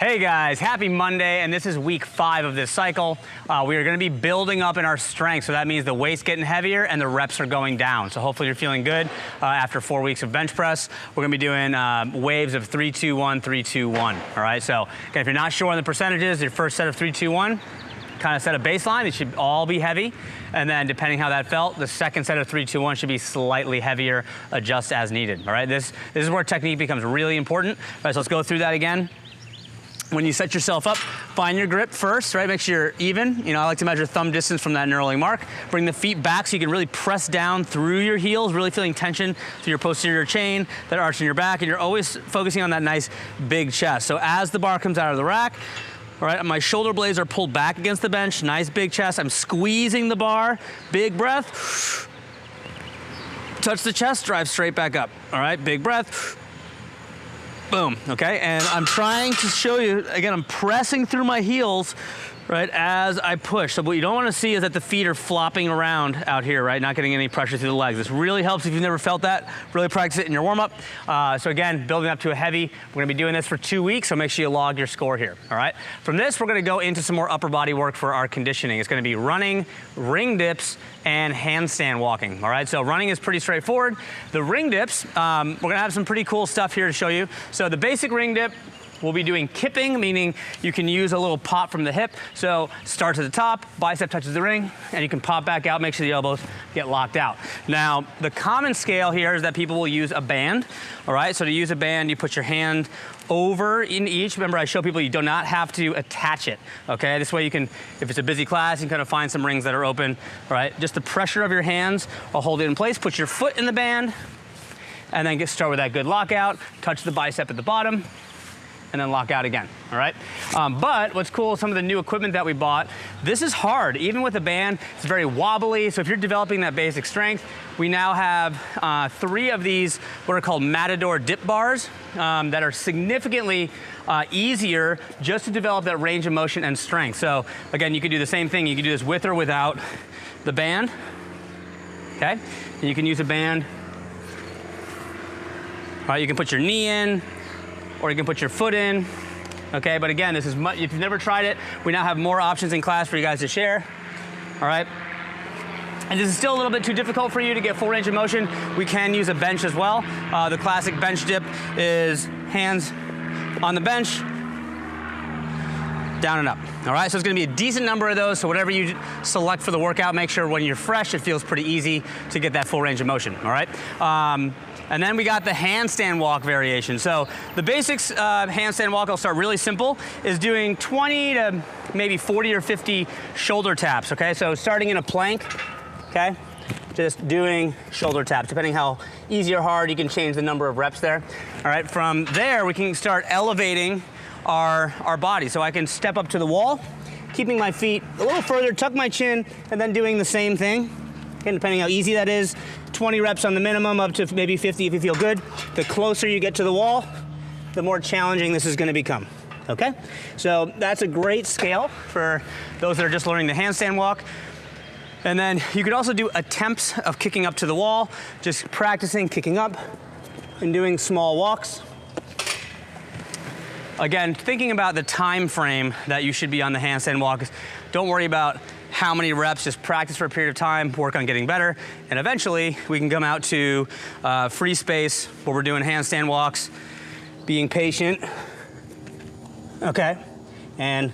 Hey guys, happy Monday, and this is week 5 of this cycle. We are gonna be building up in our strength, so that means the weight's getting heavier and the reps are going down. So hopefully you're feeling good after 4 weeks of bench press. We're gonna be doing waves of 3-2-1, 3-2-1, all right? So again, if you're not sure on the percentages, your first set of 3-2-1, kind of set a baseline. It should all be heavy. And then depending how that felt, the second set of 3-2-1 should be slightly heavier, adjust as needed, all right? This is where technique becomes really important. All right, so let's go through that again. When you set yourself up, find your grip first, right? Make sure you're even. You know, I like to measure thumb distance from that knurling mark. Bring the feet back so you can really press down through your heels, really feeling tension through your posterior chain, that arch in your back, and you're always focusing on that nice big chest. So as the bar comes out of the rack, all right, my shoulder blades are pulled back against the bench, nice big chest. I'm squeezing the bar, big breath. Touch the chest, drive straight back up. All right, big breath. Boom, okay? And I'm trying to show you, again, I'm pressing through my heels, right, as I push. So what you don't wanna see is that the feet are flopping around out here, right? Not getting any pressure through the legs. This really helps if you've never felt that. Really practice it in your warm-up. So again, building up to a heavy. We're gonna be doing this for 2 weeks, so make sure you log your score here, all right? From this, we're gonna go into some more upper body work for our conditioning. It's gonna be running, ring dips, and handstand walking, all right? So running is pretty straightforward. The ring dips, we're gonna have some pretty cool stuff here to show you. So the basic ring dip, we'll be doing kipping, meaning you can use a little pop from the hip. So start to the top, bicep touches the ring, and you can pop back out, make sure the elbows get locked out. Now, the common scale here is that people will use a band, all right? So to use a band, you put your hand over in each. Remember, I show people you do not have to attach it, okay? This way you can, if it's a busy class, you can kind of find some rings that are open, all right? Just the pressure of your hands will hold it in place. Put your foot in the band, and then start with that good lockout. Touch the bicep at the bottom, and then lock out again, all right? But what's cool is some of the new equipment that we bought. This is hard, even with a band, it's very wobbly. So if you're developing that basic strength, we now have 3 of these, what are called matador dip bars that are significantly easier just to develop that range of motion and strength. So again, you can do the same thing. You can do this with or without the band, okay? And you can use a band. All right, you can put your knee in, or you can put your foot in, okay? But again, this is if you've never tried it, we now have more options in class for you guys to share, all right? And this is still a little bit too difficult for you to get full range of motion. We can use a bench as well. The classic bench dip is hands on the bench, down and up, all right? So it's gonna be a decent number of those, so whatever you select for the workout, make sure when you're fresh, it feels pretty easy to get that full range of motion, all right? And then we got the handstand walk variation. So the basics handstand walk, I'll start really simple, is doing 20 to maybe 40 or 50 shoulder taps, okay? So starting in a plank, okay? Just doing shoulder taps. Depending how easy or hard, you can change the number of reps there. All right, from there, we can start elevating our body. So I can step up to the wall, keeping my feet a little further, tuck my chin, and then doing the same thing. Again, depending how easy that is, 20 reps on the minimum, up to maybe 50 if you feel good. The closer you get to the wall, the more challenging this is gonna become, okay? So that's a great scale for those that are just learning the handstand walk. And then you could also do attempts of kicking up to the wall, just practicing kicking up and doing small walks. Again, thinking about the time frame that you should be on the handstand walk, don't worry about how many reps, just practice for a period of time, work on getting better, and eventually we can come out to free space where we're doing handstand walks, being patient, okay, and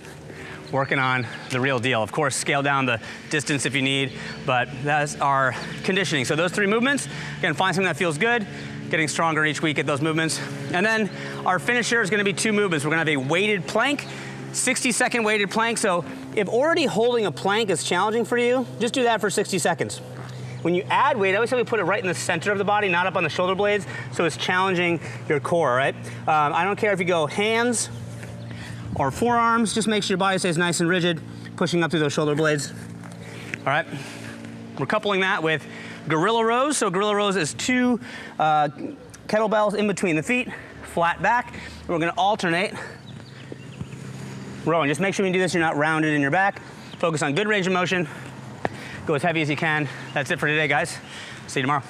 working on the real deal. Of course, scale down the distance if you need, but that's our conditioning. So those 3 movements, again, find something that feels good, getting stronger each week at those movements. And then our finisher is gonna be 2 movements. We're gonna have a weighted plank, 60-second weighted plank. So if already holding a plank is challenging for you, just do that for 60 seconds. When you add weight, I always say we put it right in the center of the body, not up on the shoulder blades, so it's challenging your core, right? I don't care if you go hands or forearms, just make sure your body stays nice and rigid, pushing up through those shoulder blades. All right, we're coupling that with gorilla rows. So gorilla rows is 2 kettlebells in between the feet, flat back. We're gonna alternate rowing. Just make sure when you do this, you're not rounded in your back. Focus on good range of motion. Go as heavy as you can. That's it for today, guys. See you tomorrow.